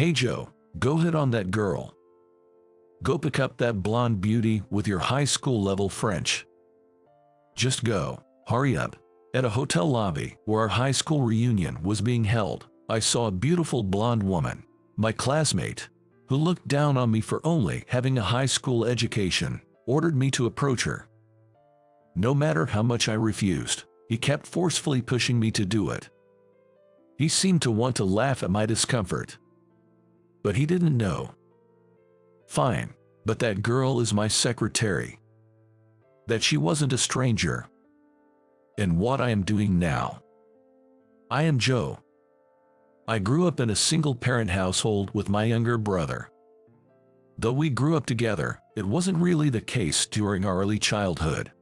Hey Joe, go hit on that girl. Go pick up that blonde beauty with your high school level French. Just go, hurry up. At a hotel lobby where our high school reunion was being held, I saw a beautiful blonde woman, my classmate, who looked down on me for only having a high school education, ordered me to approach her. No matter how much I refused, he kept forcefully pushing me to do it. He seemed to want to laugh at my discomfort. But he didn't know. Fine, but that girl is my secretary. That she wasn't a stranger. And what I am doing now. I am Joe. I grew up in a single-parent household with my younger brother. Though we grew up together, it wasn't really the case during our early childhood.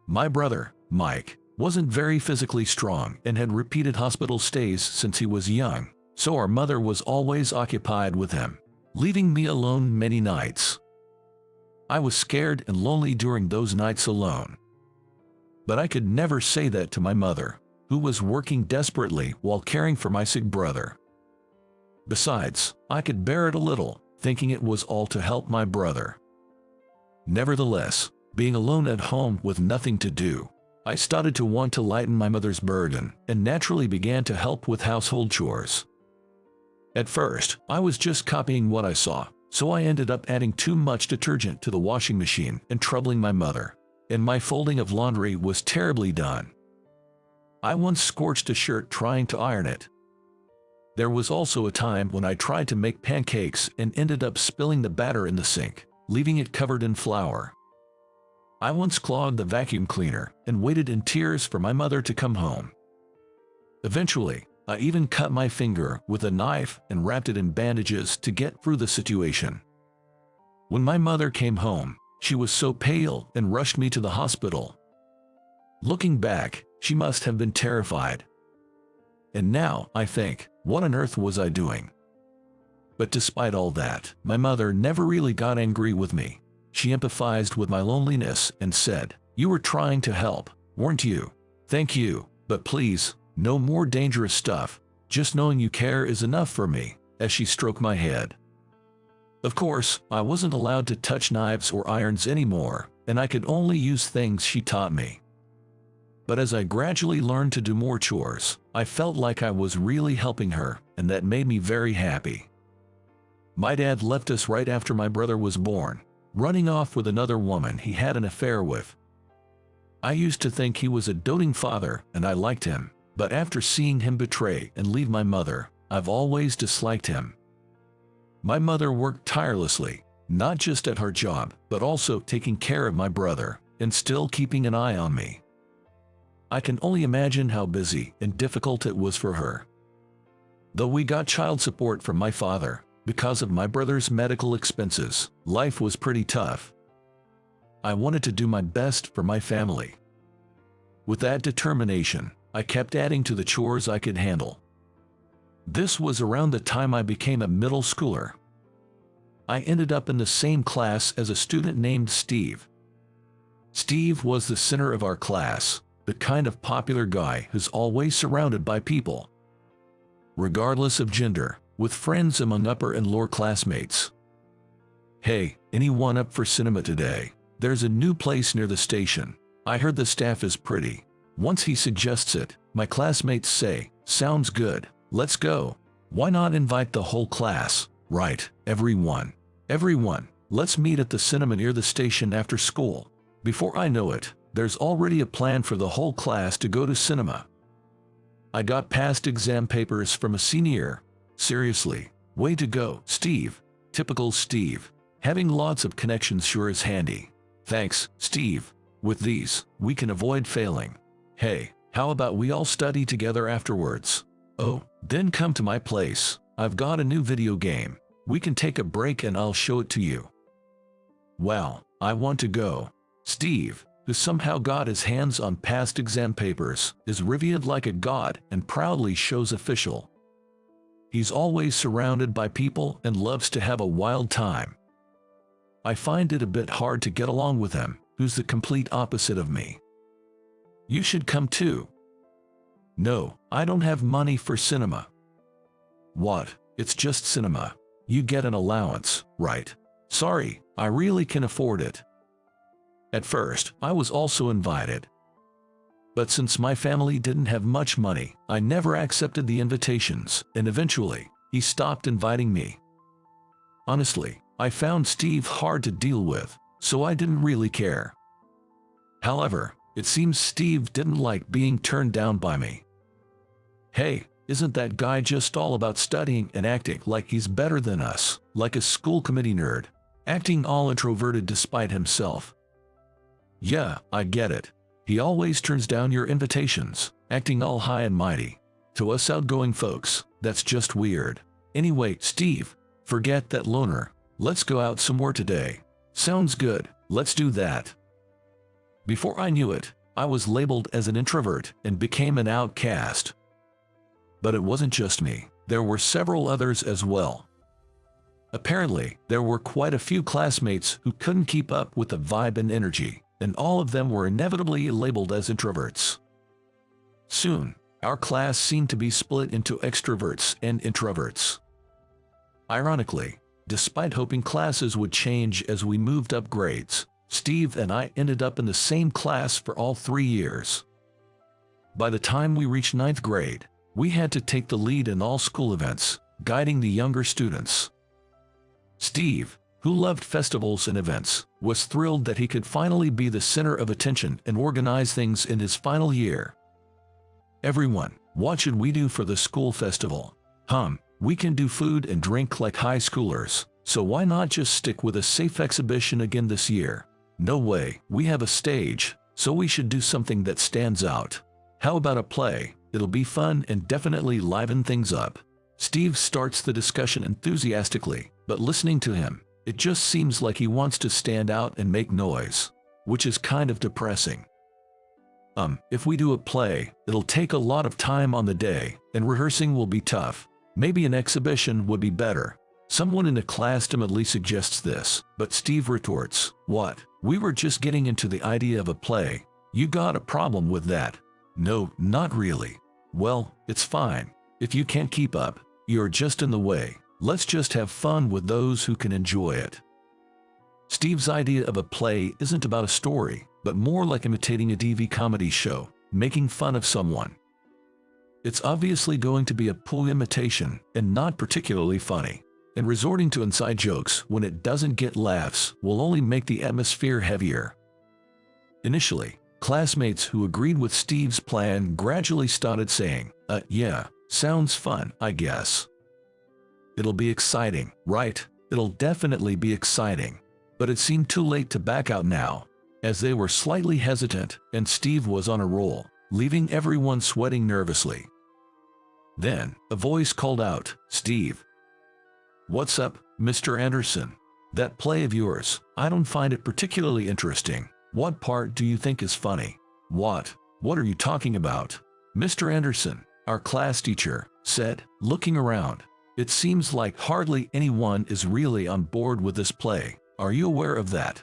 My brother, Mike, wasn't very physically strong and had repeated hospital stays since he was young, so our mother was always occupied with him, leaving me alone many nights. I was scared and lonely during those nights alone. But I could never say that to my mother, who was working desperately while caring for my sick brother. Besides, I could bear it a little, thinking it was all to help my brother. Nevertheless, being alone at home with nothing to do, I started to want to lighten my mother's burden and naturally began to help with household chores. At first, I was just copying what I saw, so I ended up adding too much detergent to the washing machine and troubling my mother, and my folding of laundry was terribly done. I once scorched a shirt trying to iron it. There was also a time when I tried to make pancakes and ended up spilling the batter in the sink, leaving it covered in flour. I once clogged the vacuum cleaner and waited in tears for my mother to come home. Eventually, I even cut my finger with a knife and wrapped it in bandages to get through the situation. When my mother came home, she was so pale and rushed me to the hospital. Looking back, she must have been terrified. And now, I think, what on earth was I doing? But despite all that, my mother never really got angry with me. She empathized with my loneliness and said, "You were trying to help, weren't you? Thank you, but please, no more dangerous stuff. Just knowing you care is enough for me," as she stroked my head. Of course, I wasn't allowed to touch knives or irons anymore, and I could only use things she taught me. But as I gradually learned to do more chores, I felt like I was really helping her, and that made me very happy. My dad left us right after my brother was born, running off with another woman he had an affair with. I used to think he was a doting father and I liked him, but after seeing him betray and leave my mother, I've always disliked him. My mother worked tirelessly, not just at her job, but also taking care of my brother and still keeping an eye on me. I can only imagine how busy and difficult it was for her. Though we got child support from my father, because of my brother's medical expenses, life was pretty tough. I wanted to do my best for my family. With that determination, I kept adding to the chores I could handle. This was around the time I became a middle schooler. I ended up in the same class as a student named Steve. Steve was the center of our class, the kind of popular guy who's always surrounded by people, regardless of gender, with friends among upper and lower classmates. "Hey, anyone up for cinema today? There's a new place near the station. I heard the staff is pretty." Once he suggests it, my classmates say, "Sounds good, let's go." Why not invite the whole class? Right, everyone. Everyone, let's meet at the cinema near the station after school. Before I know it, there's already a plan for the whole class to go to cinema. I got past exam papers from a senior. Seriously, way to go, Steve. Typical Steve. Having lots of connections sure is handy. Thanks, Steve. With these, we can avoid failing. Hey, how about we all study together afterwards? Oh, then come to my place. I've got a new video game. We can take a break and I'll show it to you. Well, I want to go. Steve, who somehow got his hands on past exam papers, is revered like a god and proudly shows official. He's always surrounded by people and loves to have a wild time. I find it a bit hard to get along with him, who's the complete opposite of me. You should come too. No, I don't have money for cinema. What? It's just cinema. You get an allowance, right? Sorry, I really can afford it. At first, I was also invited. But since my family didn't have much money, I never accepted the invitations, and eventually, he stopped inviting me. Honestly, I found Steve hard to deal with, so I didn't really care. However, it seems Steve didn't like being turned down by me. Hey, isn't that guy just all about studying and acting like he's better than us, like a school committee nerd, acting all introverted despite himself? Yeah, I get it. He always turns down your invitations, acting all high and mighty. To us outgoing folks, that's just weird. Anyway, Steve, forget that loner. Let's go out somewhere today. Sounds good, let's do that. Before I knew it, I was labeled as an introvert and became an outcast. But it wasn't just me, there were several others as well. Apparently, there were quite a few classmates who couldn't keep up with the vibe and energy, and all of them were inevitably labeled as introverts. Soon, our class seemed to be split into extroverts and introverts. Ironically, despite hoping classes would change as we moved up grades, Steve and I ended up in the same class for all 3 years. By the time we reached 9th grade, we had to take the lead in all school events, guiding the younger students. Steve, who loved festivals and events, was thrilled that he could finally be the center of attention and organize things in his final year. Everyone, what should we do for the school festival? We can do food and drink like high schoolers, so why not just stick with a safe exhibition again this year? No way, we have a stage, so we should do something that stands out. How about a play? It'll be fun and definitely liven things up. Steve starts the discussion enthusiastically, but listening to him, it just seems like he wants to stand out and make noise, which is kind of depressing. If we do a play, it'll take a lot of time on the day, and rehearsing will be tough. Maybe an exhibition would be better. Someone in the class timidly suggests this, but Steve retorts, "What? We were just getting into the idea of a play. You got a problem with that?" "No, not really." "Well, it's fine. If you can't keep up, you're just in the way. Let's just have fun with those who can enjoy it." Steve's idea of a play isn't about a story, but more like imitating a TV comedy show, making fun of someone. It's obviously going to be a poor imitation and not particularly funny, and resorting to inside jokes when it doesn't get laughs will only make the atmosphere heavier. Initially, classmates who agreed with Steve's plan gradually started saying, yeah, sounds fun, I guess. It'll be exciting, right? It'll definitely be exciting. But it seemed too late to back out now, as they were slightly hesitant and Steve was on a roll, leaving everyone sweating nervously. Then, a voice called out, "Steve." "What's up, Mr. Anderson? That play of yours, I don't find it particularly interesting. What part do you think is funny?" What are you talking about?" Mr. Anderson, our class teacher, said, looking around. "It seems like hardly anyone is really on board with this play. Are you aware of that?"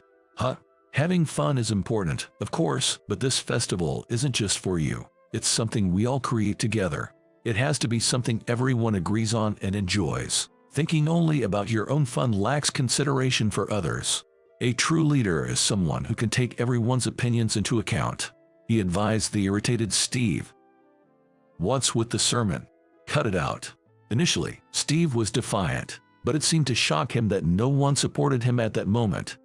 Having fun is important, of course, but this festival isn't just for you. It's something we all create together. It has to be something everyone agrees on and enjoys. Thinking only about your own fun lacks consideration for others. A true leader is someone who can take everyone's opinions into account," he advised the irritated Steve. "What's with the sermon? Cut it out." Initially, Steve was defiant, but it seemed to shock him that no one supported him at that moment.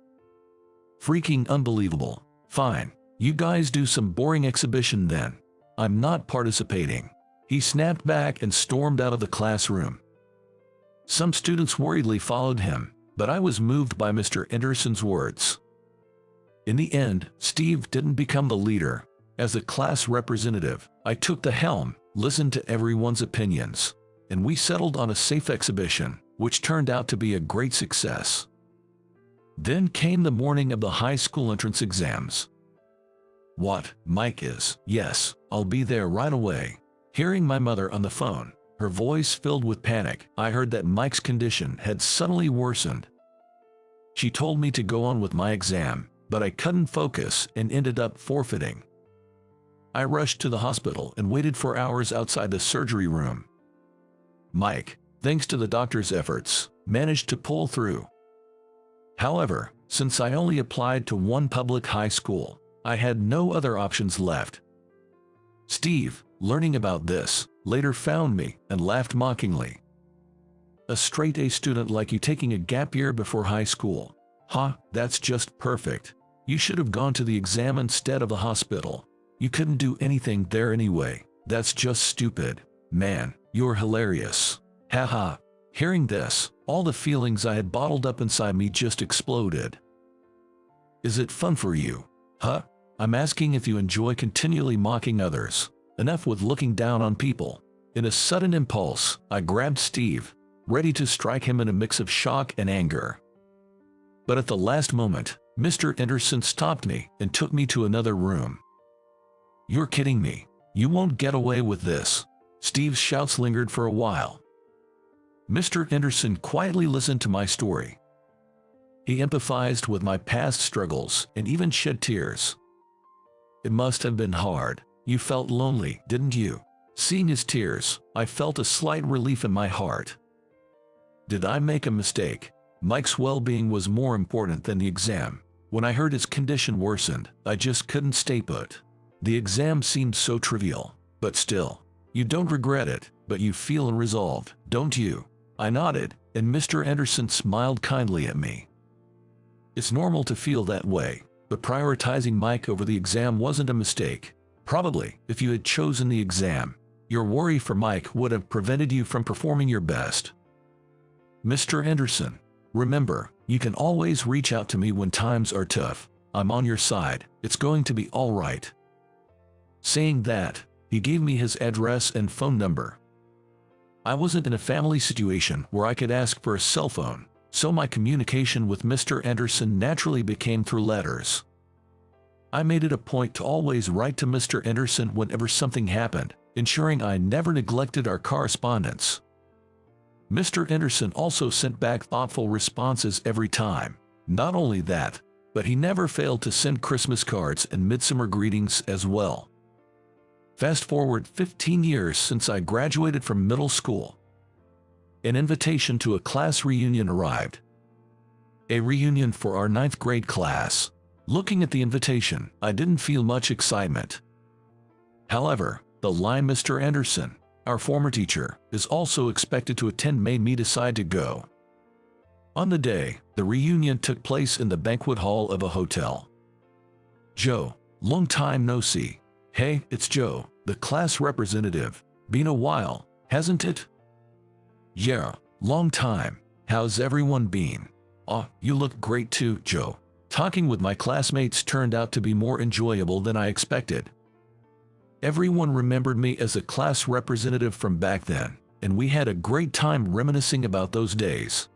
"Freaking unbelievable. Fine, you guys do some boring exhibition then. I'm not participating." He snapped back and stormed out of the classroom. Some students worriedly followed him, but I was moved by Mr. Anderson's words. In the end, Steve didn't become the leader. As the class representative, I took the helm, listened to everyone's opinions, and we settled on a safe exhibition, which turned out to be a great success. Then came the morning of the high school entrance exams. "What, Mike is?" "Yes, I'll be there right away." Hearing my mother on the phone, her voice filled with panic, I heard that Mike's condition had suddenly worsened. She told me to go on with my exam, but I couldn't focus and ended up forfeiting. I rushed to the hospital and waited for hours outside the surgery room. "Mike, thanks to the doctor's efforts, managed to pull through. However, since I only applied to one public high school, I had no other options left. Steve, learning about this, later found me and laughed mockingly. A straight A student like you taking a gap year before high school. Ha, that's just perfect. You should have gone to the exam instead of the hospital. You couldn't do anything there anyway. That's just stupid. Man, you're hilarious. Haha. Hearing this, all the feelings I had bottled up inside me just exploded. Is it fun for you? Huh? I'm asking if you enjoy continually mocking others. Enough with looking down on people. In a sudden impulse, I grabbed Steve, ready to strike him in a mix of shock and anger. But at the last moment, Mr. Anderson stopped me and took me to another room. You're kidding me. You won't get away with this. Steve's shouts lingered for a while. Mr. Anderson quietly listened to my story. He empathized with my past struggles and even shed tears. It must have been hard. You felt lonely, didn't you? Seeing his tears, I felt a slight relief in my heart. Did I make a mistake? Mike's well-being was more important than the exam. When I heard his condition worsened, I just couldn't stay put. The exam seemed so trivial, but still. You don't regret it, but you feel resolved, don't you? I nodded, and Mr. Anderson smiled kindly at me. It's normal to feel that way, but prioritizing Mike over the exam wasn't a mistake. Probably, if you had chosen the exam, your worry for Mike would have prevented you from performing your best. Mr. Anderson, remember, you can always reach out to me when times are tough. I'm on your side. It's going to be all right. Saying that, he gave me his address and phone number. I wasn't in a family situation where I could ask for a cell phone, so my communication with Mr. Anderson naturally became through letters. I made it a point to always write to Mr. Anderson whenever something happened, ensuring I never neglected our correspondence. Mr. Anderson also sent back thoughtful responses every time. Not only that, but he never failed to send Christmas cards and midsummer greetings as well. Fast forward 15 years since I graduated from middle school. An invitation to a class reunion arrived. A reunion for our 9th grade class. Looking at the invitation, I didn't feel much excitement. However, the line Mr. Anderson, our former teacher, is also expected to attend made me decide to go. On the day, the reunion took place in the banquet hall of a hotel. Joe, long time no see. Hey, it's Joe, the class representative. Been a while, hasn't it? Yeah, long time. How's everyone been? Aw, you look great too, Joe. Talking with my classmates turned out to be more enjoyable than I expected. Everyone remembered me as a class representative from back then, and we had a great time reminiscing about those days.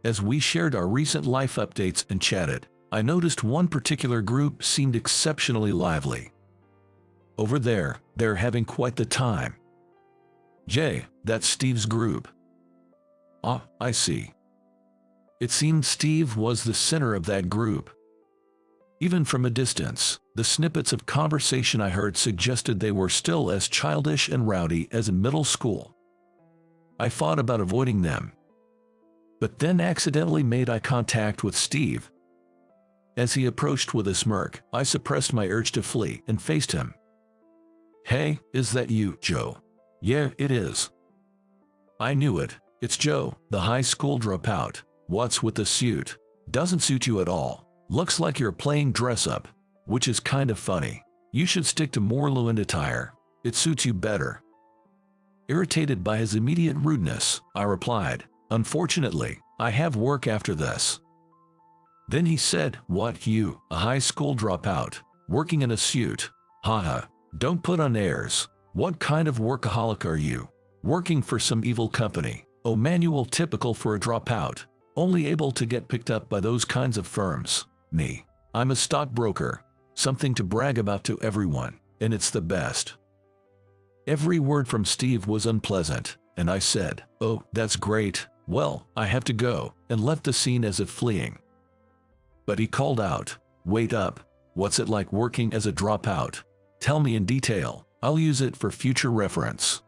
As we shared our recent life updates and chatted, I noticed one particular group seemed exceptionally lively. Over there, they're having quite the time. Jay, that's Steve's group. Ah, I see. It seemed Steve was the center of that group. Even from a distance, the snippets of conversation I heard suggested they were still as childish and rowdy as in middle school. I thought about avoiding them, but then accidentally made eye contact with Steve. As he approached with a smirk, I suppressed my urge to flee and faced him. Hey, is that you, Joe? Yeah, it is. I knew it. It's Joe, the high school dropout. What's with the suit? Doesn't suit you at all. Looks like you're playing dress-up, which is kind of funny. You should stick to more low-end attire. It suits you better. Irritated by his immediate rudeness, I replied, unfortunately, I have work after this. Then he said, what, you, a high school dropout, working in a suit? Haha, don't put on airs. What kind of workaholic are you? Working for some evil company. Oh, manual typical for a dropout. Only able to get picked up by those kinds of firms. Me. I'm a stockbroker. Something to brag about to everyone, and it's the best. Every word from Steve was unpleasant, and I said, oh, that's great. Well, I have to go, and left the scene as if fleeing. But he called out, wait up. What's it like working as a dropout? Tell me in detail. I'll use it for future reference.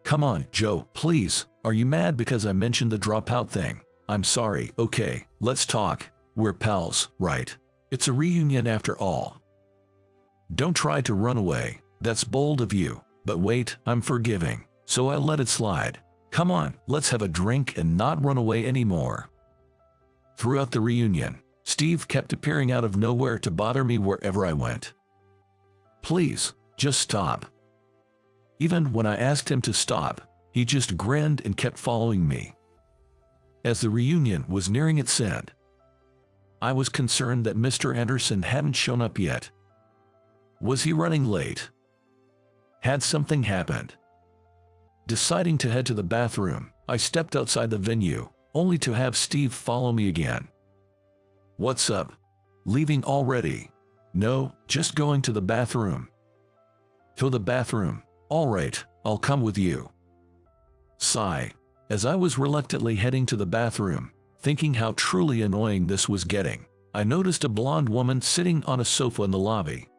Come on, Joe, please. Are you mad because I mentioned the dropout thing? I'm sorry. Okay, let's talk. We're pals, right? It's a reunion after all. Don't try to run away. That's bold of you. But wait, I'm forgiving. So I let it slide. Come on, let's have a drink and not run away anymore. Throughout the reunion, Steve kept appearing out of nowhere to bother me wherever I went. Please, just stop. Even when I asked him to stop, he just grinned and kept following me. As the reunion was nearing its end, I was concerned that Mr. Anderson hadn't shown up yet. Was he running late? Had something happened? Deciding to head to the bathroom, I stepped outside the venue, only to have Steve follow me again. What's up? Leaving already? No, just going to the bathroom. To the bathroom. All right, I'll come with you. Sigh. As I was reluctantly heading to the bathroom, thinking how truly annoying this was getting, I noticed a blonde woman sitting on a sofa in the lobby.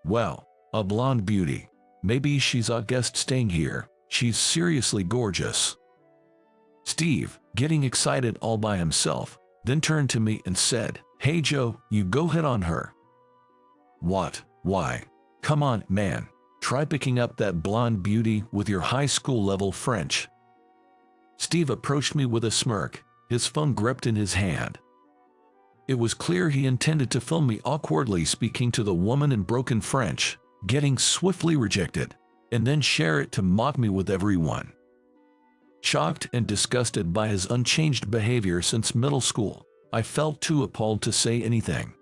Well, a blonde beauty. Maybe she's a guest staying here. She's seriously gorgeous. Steve, getting excited all by himself, then turned to me and said, "Hey Joe, you go hit on her." What? Why? Come on, man. Try picking up that blonde beauty with your high school level French. Steve approached me with a smirk, his phone gripped in his hand. It was clear he intended to film me awkwardly speaking to the woman in broken French, getting swiftly rejected, and then share it to mock me with everyone. Shocked and disgusted by his unchanged behavior since middle school, I felt too appalled to say anything.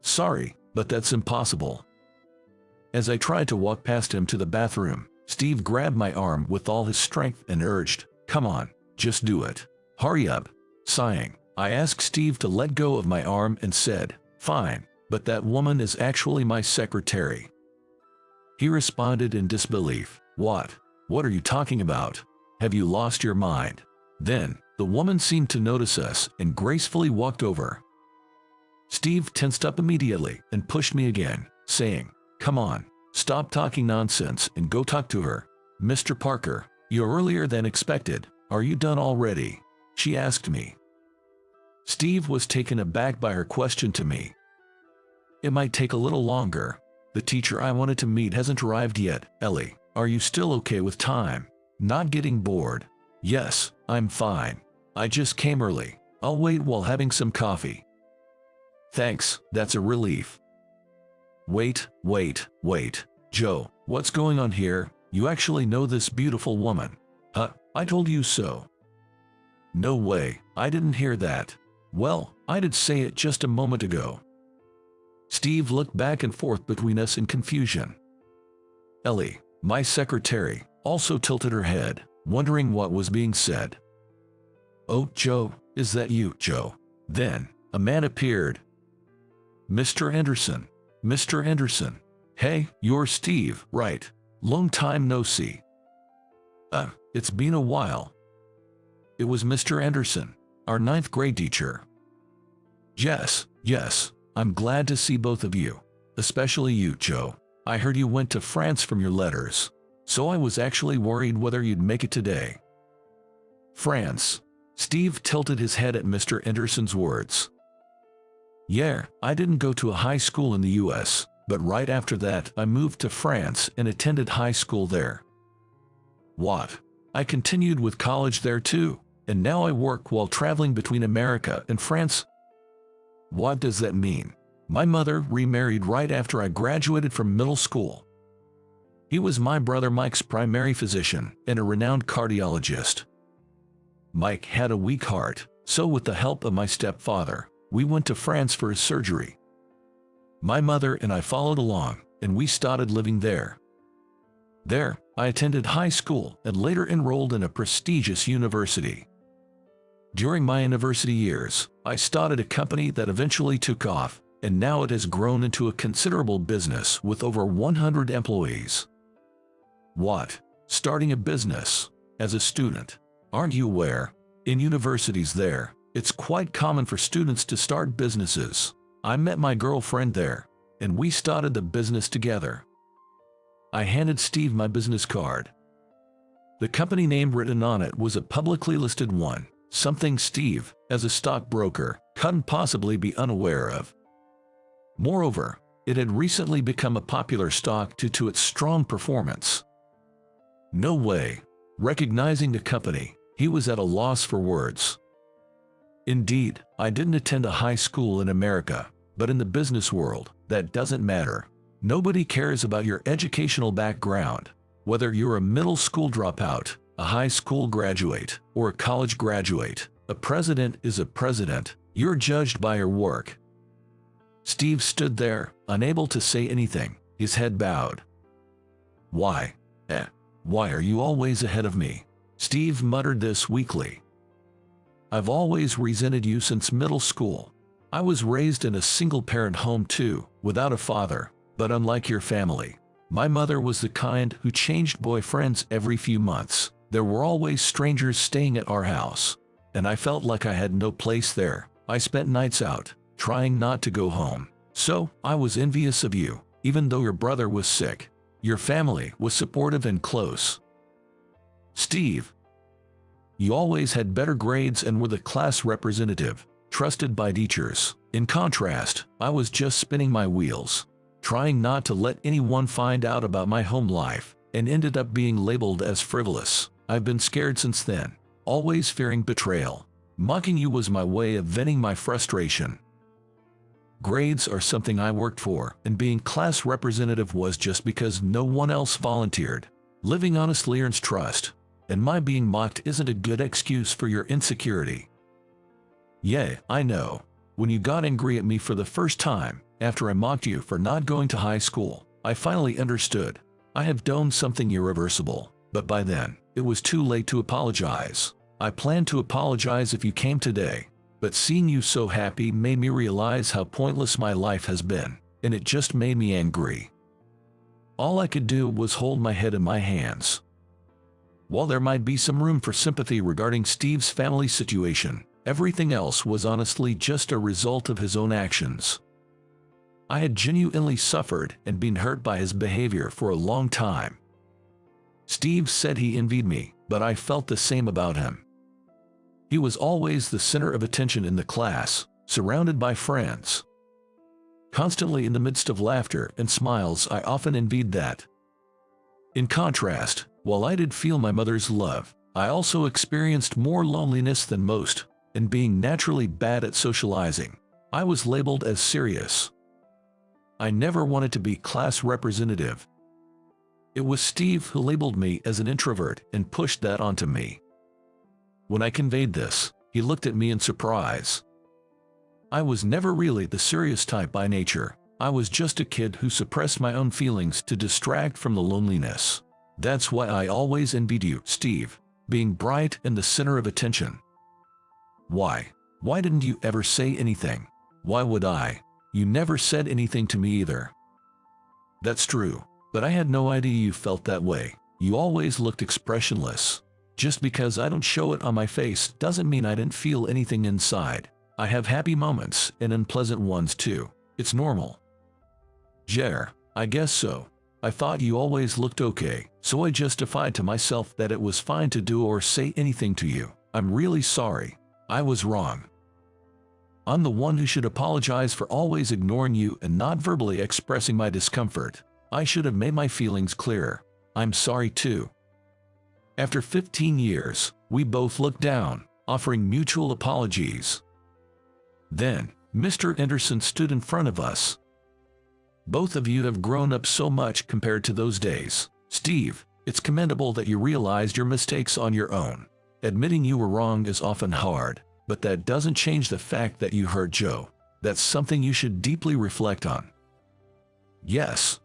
Sorry, but that's impossible. As I tried to walk past him to the bathroom, Steve grabbed my arm with all his strength and urged, "Come on, just do it. Hurry up." Sighing, I asked Steve to let go of my arm and said, "Fine, but that woman is actually my secretary." He responded in disbelief. What? What are you talking about? Have you lost your mind? Then, the woman seemed to notice us and gracefully walked over. Steve tensed up immediately and pushed me again, saying, "Come on, stop talking nonsense and go talk to her." "Mr. Parker, you're earlier than expected. Are you done already?" she asked me. Steve was taken aback by her question to me. "It might take a little longer. The teacher I wanted to meet hasn't arrived yet. Ellie, are you still okay with time? Not getting bored?" "Yes, I'm fine. I just came early. I'll wait while having some coffee." "Thanks, that's a relief." Wait, Joe, what's going on here? You actually know this beautiful woman?" I told you so." "No way, I didn't hear that." "Well, I did say it just a moment ago." Steve looked back and forth between us in confusion. Ellie, my secretary, also tilted her head, wondering what was being said. "Oh, Joe, is that you, Joe?" Then, a man appeared. "Mr. Anderson. Mr. Anderson. Hey, you're Steve, right? Long time no see." It's been a while." It was Mr. Anderson, our 9th grade teacher. Yes, I'm glad to see both of you. Especially you, Joe. I heard you went to France from your letters, so I was actually worried whether you'd make it today." "France?" Steve tilted his head at Mr. Anderson's words. "Yeah, I didn't go to a high school in the US, but right after that I moved to France and attended high school there." "What?" "I continued with college there too, and now I work while traveling between America and France." "What does that mean?" "My mother remarried right after I graduated from middle school. He was my brother Mike's primary physician and a renowned cardiologist. Mike had a weak heart, so with the help of my stepfather, we went to France for his surgery. My mother and I followed along, and we started living there. There, I attended high school and later enrolled in a prestigious university. During my university years, I started a company that eventually took off, and now it has grown into a considerable business with over 100 employees." "What? Starting a business? As a student? Aren't you aware? In universities there, it's quite common for students to start businesses. I met my girlfriend there, and we started the business together." I handed Steve my business card. The company name written on it was a publicly listed one, something Steve, as a stockbroker, couldn't possibly be unaware of. Moreover, it had recently become a popular stock due to its strong performance. No way. Recognizing the company, he was at a loss for words. Indeed, I didn't attend a high school in America, but in the business world, that doesn't matter. Nobody cares about your educational background, whether you're a middle school dropout, a high school graduate, or a college graduate. A president is a president. You're judged by your work. Steve stood there, unable to say anything, his head bowed. Why? Why are you always ahead of me? Steve muttered this weakly. I've always resented you since middle school. I was raised in a single-parent home too, without a father, but unlike your family, my mother was the kind who changed boyfriends every few months. There were always strangers staying at our house, and I felt like I had no place there. I spent nights out, trying not to go home. So, I was envious of you, even though your brother was sick. Your family was supportive and close. Steve, you always had better grades and were the class representative, trusted by teachers. In contrast, I was just spinning my wheels, trying not to let anyone find out about my home life, and ended up being labeled as frivolous. I've been scared since then, always fearing betrayal. Mocking you was my way of venting my frustration. Grades are something I worked for, and being class representative was just because no one else volunteered. Living honestly earns trust, and my being mocked isn't a good excuse for your insecurity. Yeah, I know. When you got angry at me for the first time, after I mocked you for not going to high school, I finally understood. I have done something irreversible, but by then, it was too late to apologize. I planned to apologize if you came today, but seeing you so happy made me realize how pointless my life has been, and it just made me angry. All I could do was hold my head in my hands. While there might be some room for sympathy regarding Steve's family situation, everything else was honestly just a result of his own actions. I had genuinely suffered and been hurt by his behavior for a long time. Steve said he envied me, but I felt the same about him. He was always the center of attention in the class, surrounded by friends. Constantly in the midst of laughter and smiles, I often envied that. In contrast, while I did feel my mother's love, I also experienced more loneliness than most, and being naturally bad at socializing, I was labeled as serious. I never wanted to be class representative. It was Steve who labeled me as an introvert and pushed that onto me. When I conveyed this, he looked at me in surprise. I was never really the serious type by nature. I was just a kid who suppressed my own feelings to distract from the loneliness. That's why I always envied you, Steve, being bright and the center of attention. Why? Why didn't you ever say anything? Why would I? You never said anything to me either. That's true, but I had no idea you felt that way. You always looked expressionless. Just because I don't show it on my face doesn't mean I didn't feel anything inside. I have happy moments and unpleasant ones too. It's normal. Jer, I guess so. I thought you always looked okay, so I justified to myself that it was fine to do or say anything to you. I'm really sorry. I was wrong. I'm the one who should apologize for always ignoring you and not verbally expressing my discomfort. I should have made my feelings clearer. I'm sorry too. After 15 years, we both looked down, offering mutual apologies. Then, Mr. Anderson stood in front of us. Both of you have grown up so much compared to those days. Steve, it's commendable that you realized your mistakes on your own. Admitting you were wrong is often hard, but that doesn't change the fact that you hurt Joe. That's something you should deeply reflect on. Yes.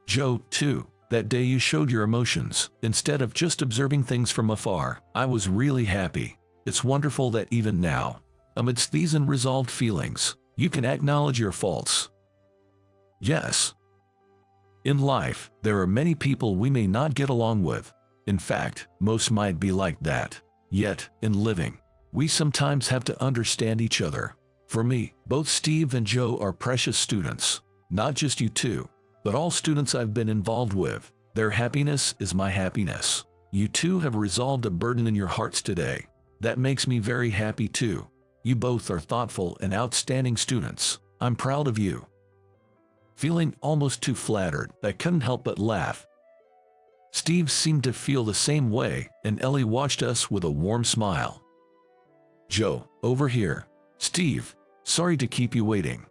Joe, too. That day you showed your emotions, instead of just observing things from afar. I was really happy. It's wonderful that even now, amidst these unresolved feelings, you can acknowledge your faults. Yes. In life, there are many people we may not get along with. In fact, most might be like that. Yet, in living, we sometimes have to understand each other. For me, both Steve and Joe are precious students. Not just you two, but all students I've been involved with. Their happiness is my happiness. You two have resolved a burden in your hearts today. That makes me very happy too. You both are thoughtful and outstanding students. I'm proud of you." Feeling almost too flattered, I couldn't help but laugh. Steve seemed to feel the same way, and Ellie watched us with a warm smile. "Joe, over here." "Steve, sorry to keep you waiting."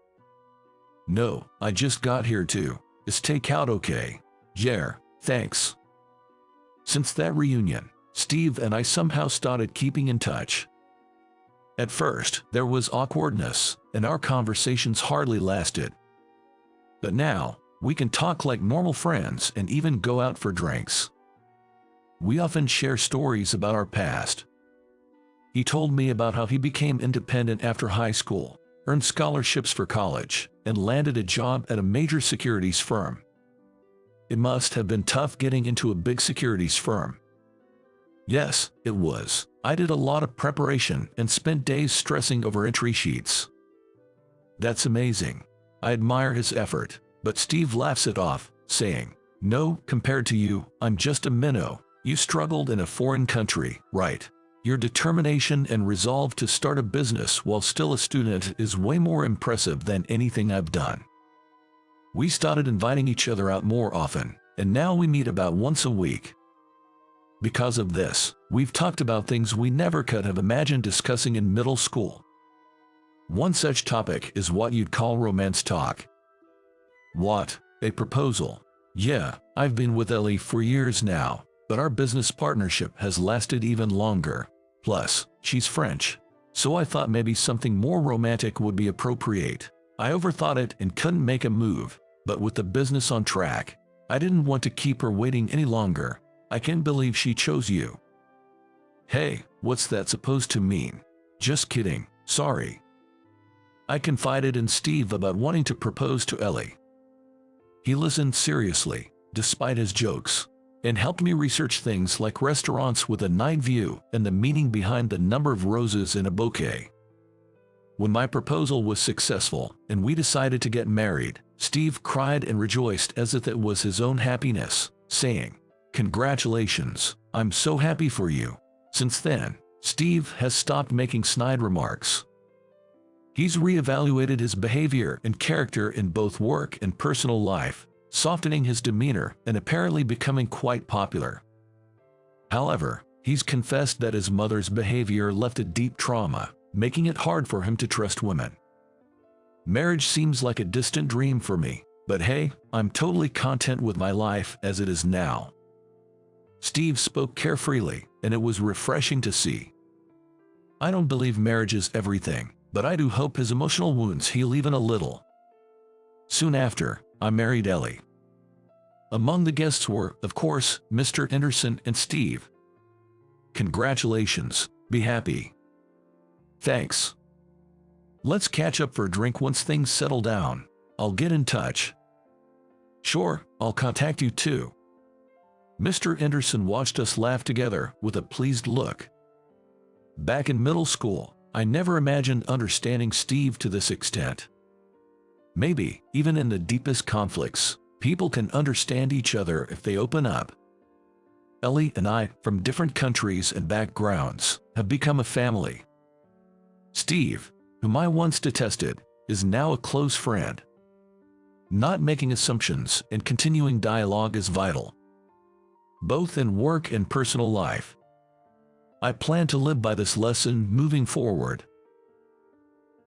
"No, I just got here too. Is takeout okay?" "Yeah, thanks." Since that reunion, Steve and I somehow started keeping in touch. At first, there was awkwardness, and our conversations hardly lasted. But now, we can talk like normal friends and even go out for drinks. We often share stories about our past. He told me about how he became independent after high school, earned scholarships for college, and landed a job at a major securities firm. It must have been tough getting into a big securities firm. Yes, it was. I did a lot of preparation and spent days stressing over entry sheets. That's amazing. I admire his effort, but Steve laughs it off, saying, "No, compared to you, I'm just a minnow. You struggled in a foreign country, right? Your determination and resolve to start a business while still a student is way more impressive than anything I've done." We started inviting each other out more often, and now we meet about once a week. Because of this, we've talked about things we never could have imagined discussing in middle school. One such topic is what you'd call romance talk. What? A proposal? Yeah, I've been with Ellie for years now, but our business partnership has lasted even longer. Plus, she's French, so I thought maybe something more romantic would be appropriate. I overthought it and couldn't make a move, but with the business on track, I didn't want to keep her waiting any longer. I can't believe she chose you. Hey, what's that supposed to mean? Just kidding, sorry. I confided in Steve about wanting to propose to Ellie. He listened seriously, despite his jokes, and helped me research things like restaurants with a night view and the meaning behind the number of roses in a bouquet. When my proposal was successful and we decided to get married, Steve cried and rejoiced as if it was his own happiness, saying, "Congratulations, I'm so happy for you." Since then, Steve has stopped making snide remarks. He's reevaluated his behavior and character in both work and personal life, softening his demeanor and apparently becoming quite popular. However, he's confessed that his mother's behavior left a deep trauma, making it hard for him to trust women. Marriage seems like a distant dream for me, but hey, I'm totally content with my life as it is now. Steve spoke carefreely, and it was refreshing to see. I don't believe marriage is everything, but I do hope his emotional wounds heal even a little. Soon after, I married Ellie. Among the guests were, of course, Mr. Anderson and Steve. Congratulations, be happy. Thanks. Let's catch up for a drink once things settle down. I'll get in touch. Sure, I'll contact you too. Mr. Anderson watched us laugh together with a pleased look. Back in middle school, I never imagined understanding Steve to this extent. Maybe, even in the deepest conflicts, people can understand each other if they open up. Ellie and I, from different countries and backgrounds, have become a family. Steve, whom I once detested, is now a close friend. Not making assumptions and continuing dialogue is vital, both in work and personal life. I plan to live by this lesson moving forward.